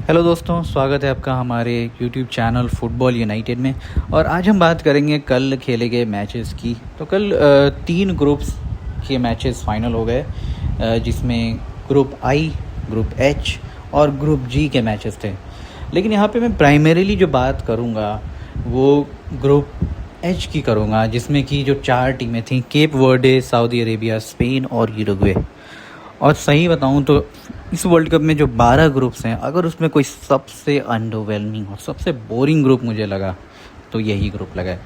Hello दोस्तों, स्वागत है आपका हमारे यूट्यूब चैनल फुटबॉल यूनाइटेड में। और आज हम बात करेंगे कल खेले गए मैचेस की। तो कल 3 ग्रुप्स के मैचेस फाइनल हो गए, जिसमें ग्रुप आई, ग्रुप एच और ग्रुप जी के मैचेस थे। लेकिन यहाँ पे मैं प्राइमरीली जो बात करूँगा वो ग्रुप एच की करूँगा, जिसमें कि जो 4 टीमें थीं, Cape Verde, Saudi Arabia, Spain और यूरुग्वे। और सही बताऊं तो इस वर्ल्ड कप में जो 12 ग्रुप्स हैं, अगर उसमें कोई सबसे अंडरवेलमिंग और सबसे बोरिंग ग्रुप मुझे लगा तो यही ग्रुप लगा है।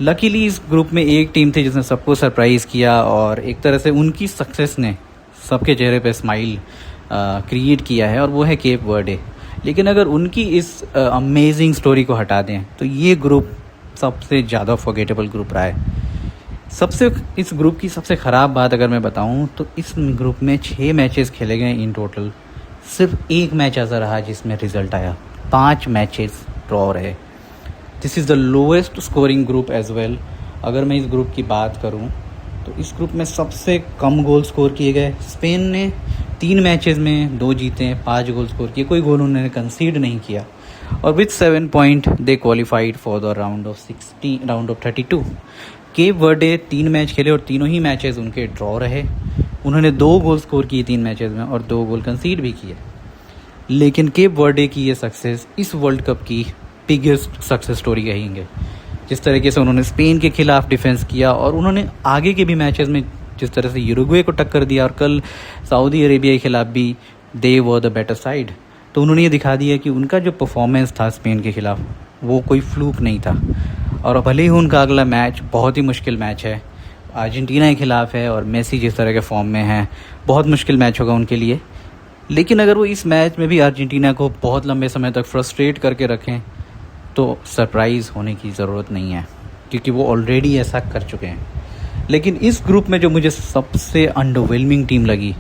लकीली इस ग्रुप में एक टीम थी जिसने सबको सरप्राइज़ किया और एक तरह से उनकी सक्सेस ने सबके चेहरे पे स्माइल क्रिएट किया है, और वो है केप वर्डे। लेकिन अगर उनकी इस अमेजिंग स्टोरी को हटा दें तो ये ग्रुप सबसे ज़्यादा फॉरगेटेबल ग्रुप रहा है। इस ग्रुप की सबसे ख़राब बात अगर मैं बताऊं तो इस ग्रुप में 6 मैचेस खेले गए इन टोटल। सिर्फ एक मैच ऐसा रहा जिसमें रिज़ल्ट आया, 5 मैचेस ड्रॉ रहे। This is the lowest scoring group as well. अगर मैं इस ग्रुप की बात करूं तो इस ग्रुप में सबसे कम गोल स्कोर किए गए। स्पेन ने 3 मैचेस में 2 जीते, 5 गोल स्कोर किए, कोई गोल उन्होंने कंसीड नहीं किया। और with 7 point they qualified for the round of 32। Cape Verde 3 match खेले और तीनों ही मैचेस उनके ड्रॉ रहे। उन्होंने 2 गोल स्कोर किए 3 मैचेस में और 2 गोल कंसीड भी किए। लेकिन केप वर्डे की ये सक्सेस इस वर्ल्ड कप की बिगेस्ट सक्सेस स्टोरी कहेंगे। जिस तरीके से उन्होंने स्पेन के खिलाफ डिफेंस किया और उन्होंने आगे के भी मैचेस में जिस तरह से यूरुग्वे को टक्कर दिया, और कल सऊदी अरेबिया के खिलाफ भी दे वर द बेटर साइड। तो उन्होंने ये दिखा दिया कि उनका जो परफॉर्मेंस था स्पेन के खिलाफ वो कोई फ्लूक नहीं था। और भले ही उनका अगला मैच बहुत ही मुश्किल मैच है, अर्जेंटीना के खिलाफ है, और मेसी जिस तरह के फॉर्म में है, बहुत मुश्किल मैच होगा उनके लिए। लेकिन अगर वो इस मैच में भी अर्जेंटीना को बहुत लंबे समय तक फ्रस्ट्रेट करके रखें तो सरप्राइज़ होने की ज़रूरत नहीं है, क्योंकि वो ऑलरेडी ऐसा कर चुके हैं। लेकिन इस ग्रुप में जो मुझे सबसे अंडरवेलमिंग टीम लगी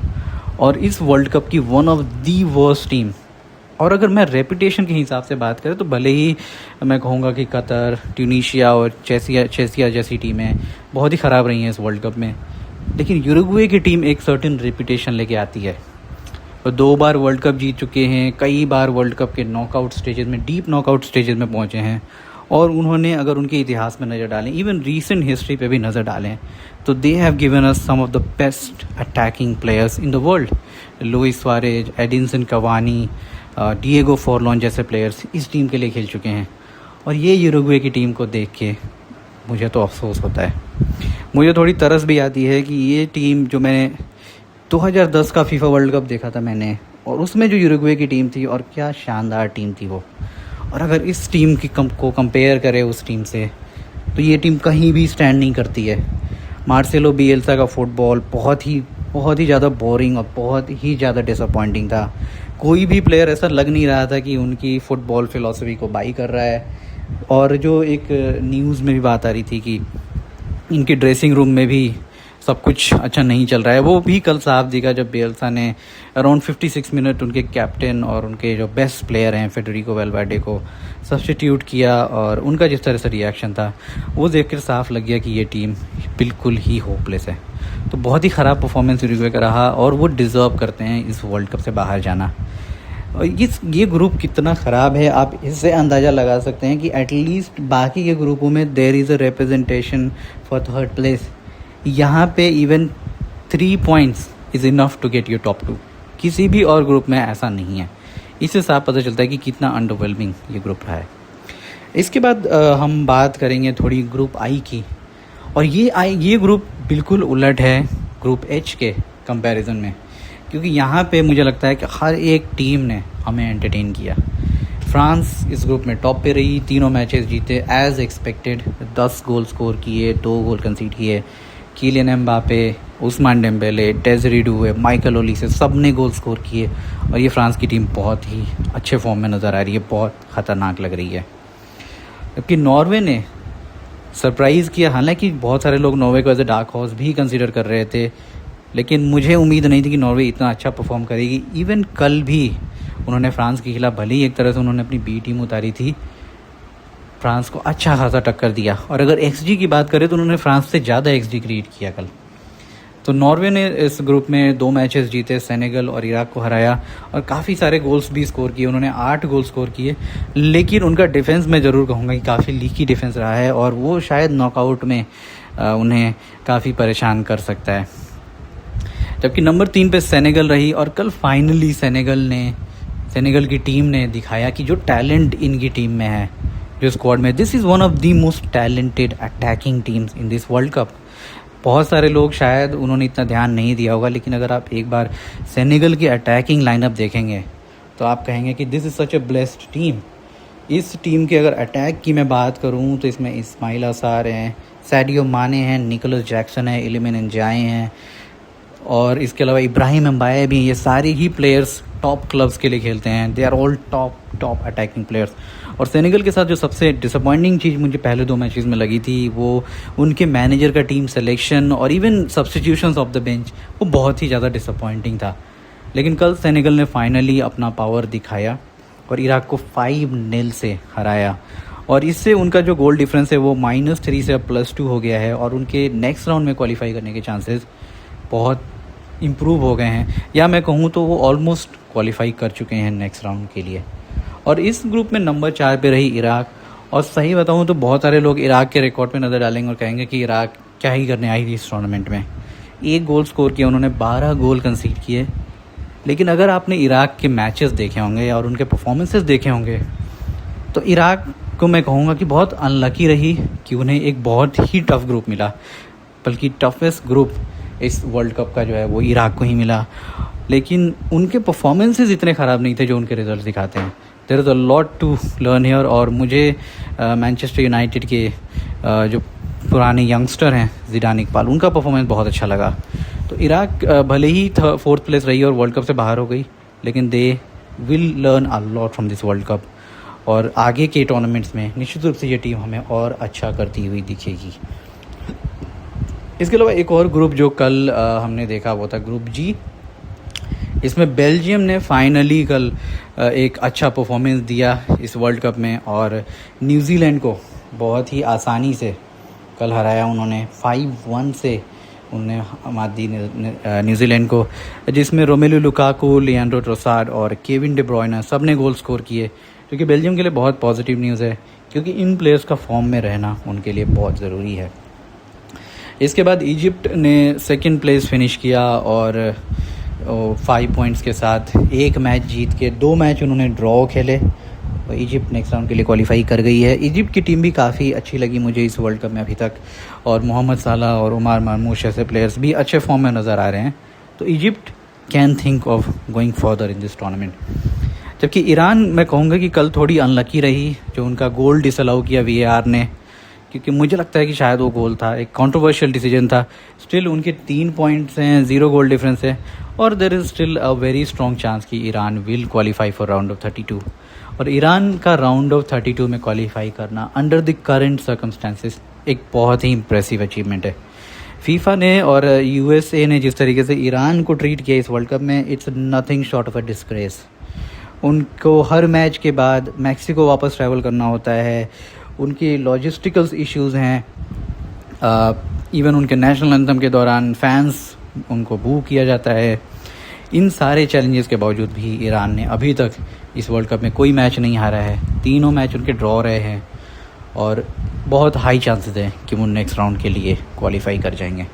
और इस वर्ल्ड कप की one of the worst team, और अगर मैं रेपुटेशन के हिसाब से बात करें तो भले ही मैं कहूँगा कि कतर, ट्यूनीशिया और चेसिया जैसी टीमें बहुत ही ख़राब रही हैं इस वर्ल्ड कप में, लेकिन यूरुग्वे की टीम एक सर्टेन रेपुटेशन लेके आती है। वो 2 बार वर्ल्ड कप जीत चुके हैं, कई बार वर्ल्ड कप के नॉकआउट स्टेजेस में, डीप नॉकआउट स्टेजेस में पहुँचे हैं। और उन्होंने अगर उनके इतिहास में नज़र डालें, इवन रीसेंट हिस्ट्री पे भी नज़र डालें, तो they have given us some of the best attacking players in the world. Luis Suarez, Edinson Cavani, Diego Forlan जैसे प्लेयर्स इस टीम के लिए खेल चुके हैं। और ये यूरुग्वे की टीम को देख के मुझे तो अफसोस होता है। मुझे थोड़ी तरस भी आती है कि ये टीम, जो मैंने 2010 का फीफा वर्ल्ड कप देखा था मैंने, और उसमें जो यूरुग्वे की टीम थी, और क्या शानदार टीम थी वो। और अगर इस टीम की को कंपेयर करें उस टीम से, तो ये टीम कहीं भी स्टैंड नहीं करती है। मार्सेलो बिएल्सा का फुटबॉल बहुत ही ज़्यादा बोरिंग और बहुत ही ज़्यादा डिसअपॉइंटिंग था। कोई भी प्लेयर ऐसा लग नहीं रहा था कि उनकी फ़ुटबॉल फिलॉसफी को बाई कर रहा है। और जो एक न्यूज़ में भी बात आ रही थी कि इनके ड्रेसिंग रूम में भी सब कुछ अच्छा नहीं चल रहा है, वो भी कल साफ दिखा जब बिएल्सा ने अराउंड 56 मिनट उनके कैप्टन और उनके जो बेस्ट प्लेयर हैं फेडरिको वेलवर्डे को सब्स्टिट्यूट किया, और उनका जिस तरह से रिएक्शन था वो देखकर साफ लग गया कि ये टीम बिल्कुल ही होपलेस है। तो बहुत ही ख़राब परफॉर्मेंस यूरुग्वे का रहा, और वो डिज़र्व करते हैं इस वर्ल्ड कप से बाहर जाना। और ये ग्रुप कितना ख़राब है आप इससे अंदाज़ा लगा सकते हैं कि एटलीस्ट बाकी के ग्रुपों में there is a representation for third place. यहाँ पे even 3 points is enough to get your top 2। किसी भी और ग्रुप में ऐसा नहीं है। इससे साफ पता चलता है कि कितना अंडरवेलमिंग ये ग्रुप रहा है। इसके बाद हम बात करेंगे थोड़ी ग्रुप आई की, और ये ग्रुप बिल्कुल उलट है ग्रुप एच के कंपैरिजन में, क्योंकि यहाँ पे मुझे लगता है कि हर एक टीम ने हमें एंटरटेन किया। फ्रांस इस ग्रुप में टॉप पे रही, तीनों मैचेस जीते एज एक्सपेक्टेड, 10 गोल स्कोर किए, 2 गोल कंसीड किए। Kylian Mbappe, Ousmane Dembele, Desire Doue, Michael Olise सब ने गोल स्कोर किए। और ये फ्रांस की टीम बहुत ही अच्छे फॉर्म में नज़र आ रही है, बहुत ख़तरनाक लग रही है। जबकि नॉर्वे ने सरप्राइज़ किया, हालांकि बहुत सारे लोग नॉर्वे को एज ए डार्क हॉर्स भी कंसीडर कर रहे थे, लेकिन मुझे उम्मीद नहीं थी कि नॉर्वे इतना अच्छा परफॉर्म करेगी। इवन कल भी उन्होंने फ्रांस के खिलाफ, भले ही एक तरह से उन्होंने अपनी बी टीम उतारी थी, फ्रांस को अच्छा खासा टक्कर दिया। और अगर एक्सजी की बात करें तो उन्होंने फ्रांस से ज़्यादा एक्सजी क्रिएट किया कल। तो नॉर्वे ने इस ग्रुप में 2 मैचेस जीते, सेनेगल और इराक को हराया और काफ़ी सारे गोल्स भी स्कोर किए। उन्होंने 8 गोल स्कोर किए, लेकिन उनका डिफेंस मैं ज़रूर कहूँगा कि काफ़ी लीकी डिफेंस रहा है और वो शायद नॉकआउट में उन्हें काफ़ी परेशान कर सकता है। जबकि नंबर 3 पे सेनेगल रही और कल फाइनली सेनेगल की टीम ने दिखाया कि जो टैलेंट इनकी टीम में है, जो स्क्वाड में, this is one of the most talented attacking teams in this world cup. बहुत सारे लोग शायद उन्होंने इतना ध्यान नहीं दिया होगा, लेकिन अगर आप एक बार सेनेगल की अटैकिंग लाइनअप देखेंगे तो आप कहेंगे कि this is such A blessed team. इस टीम के अगर अटैक की मैं बात करूं तो इसमें इस्माइल असार हैं, सैडियो माने हैं, निकोलस जैक्सन है, इलिमिन एंजाए हैं और इसके अलावा इब्राहिम एम्बाये भी। ये सारे ही प्लेयर्स टॉप क्लब्स के लिए खेलते हैं। They are all top attacking players. और सेनेगल के साथ जो सबसे डिसअपॉइंटिंग चीज़ मुझे पहले 2 मैचेस में लगी थी, वो उनके मैनेजर का टीम सिलेक्शन और even substitutions of the bench, वो बहुत ही ज़्यादा डिसअपॉइंटिंग था। लेकिन कल सेनेगल ने फाइनली अपना पावर दिखाया और इराक को 5-0 से हराया और इससे उनका जो गोल डिफरेंस है वो -3 से अब +2 हो गया है और उनके नेक्स्ट राउंड में क्वालिफाई करने के चांसेस बहुत इम्प्रूव हो गए हैं, या मैं कहूँ तो वो ऑलमोस्ट क्वालिफाई कर चुके हैं नेक्स्ट राउंड के लिए। और इस ग्रुप में नंबर 4 पे रही इराक। और सही बताऊँ तो बहुत सारे लोग इराक के रिकॉर्ड पे नज़र डालेंगे और कहेंगे कि इराक क्या ही करने आई थी इस टूर्नामेंट में। 1 गोल स्कोर किया उन्होंने, 12 गोल कंसीड किए। लेकिन अगर आपने इराक के मैचेस देखे होंगे और उनके परफॉर्मेंसेस देखे होंगे तो इराक को मैं कहूँगा कि बहुत अनलकी रही कि उन्हें एक बहुत ही टफ़ ग्रुप मिला, बल्कि टफेस्ट ग्रुप इस वर्ल्ड कप का जो है वो इराक को ही मिला। लेकिन उनके परफॉर्मेंसेस इतने ख़राब नहीं थे जो उनके रिजल्ट दिखाते हैं। There is a lot to learn here. और मुझे मैनचेस्टर यूनाइटेड के जो पुराने यंगस्टर हैं ज़िडान इकबाल, उनका परफॉर्मेंस बहुत अच्छा लगा। तो इराक भले ही 4th प्लेस रही और वर्ल्ड कप से बाहर हो गई, लेकिन they will learn a lot from this world cup और आगे के टूर्नामेंट्स में निश्चित रूप से ये टीम हमें और अच्छा करती हुई दिखेगी। इसके अलावा एक और ग्रुप जो कल हमने देखा वो था ग्रुप जी। इसमें बेल्जियम ने फाइनली कल एक अच्छा परफॉर्मेंस दिया इस वर्ल्ड कप में और न्यूजीलैंड को बहुत ही आसानी से कल हराया उन्होंने। 5-1 से उन्होंने मात दी न्यूजीलैंड को, जिसमें रोमेलू लुकाकू, लिएंड्रो ट्रोसार्ड और केविन डे ब्रुयने सब ने गोल स्कोर किए, जो कि बेल्जियम के लिए बहुत पॉजिटिव न्यूज़ है, क्योंकि इन प्लेयर्स का फॉर्म में रहना उनके लिए बहुत ज़रूरी है। इसके बाद इजिप्ट ने 2nd प्लेस फिनिश किया और 5 पॉइंट्स के साथ 1 मैच जीत के 2 मैच उन्होंने ड्रॉ खेले और इजिप्ट नेक्स्ट राउंड के लिए क्वालिफाई कर गई है। इजिप्ट की टीम भी काफ़ी अच्छी लगी मुझे इस वर्ल्ड कप में अभी तक, और मोहम्मद साला और उमर मरमूश ऐसे प्लेयर्स भी अच्छे फॉर्म में नज़र आ रहे हैं। तो Egypt can think of going further in this tournament. जबकि ईरान मैं कहूँगा कि कल थोड़ी अनलकी रही, जो उनका गोल डिसअलाउ किया VAR ने, क्योंकि मुझे लगता है कि शायद वो गोल था, एक कंट्रोवर्शियल डिसीजन था। स्टिल उनके 3 पॉइंट्स हैं, 0 गोल डिफरेंस है और there is still a very strong chance कि Iran will qualify for round of 32। और ईरान का राउंड ऑफ 32 में क्वालिफाई करना अंडर द करंट सर्कमस्टेंसेस एक बहुत ही इंप्रेसिव अचीवमेंट है। फीफा ने और USA ने जिस तरीके से ईरान को ट्रीट किया इस वर्ल्ड कप में, it's nothing short of a disgrace. उनको हर मैच के बाद मैक्सिको वापस ट्रैवल करना होता है, उनकी लॉजिस्टिकल्स इश्यूज़ हैं, इवन उनके नेशनल एंथम के दौरान फैंस उनको बू किया जाता है। इन सारे चैलेंजेस के बावजूद भी ईरान ने अभी तक इस वर्ल्ड कप में कोई मैच नहीं हारा है, 3 मैच उनके ड्रॉ रहे हैं और बहुत हाई चांसेस हैं कि वो नेक्स्ट राउंड के लिए क्वालिफाई कर जाएंगे।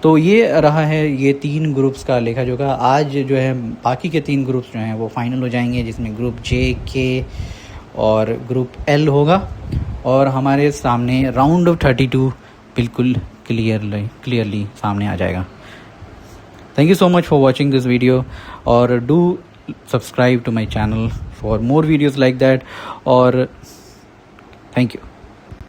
तो ये रहा है ये 3 ग्रुप्स का लेखा जोखा। आज जो है बाकी के 3 ग्रुप्स जो हैं वो फाइनल हो जाएंगे, जिसमें ग्रुप J, K और ग्रुप L होगा और हमारे सामने राउंड ऑफ 32 बिल्कुल क्लियरली सामने आ जाएगा। Thank you so much for watching this video और do subscribe to my channel for more videos like that और थैंक यू।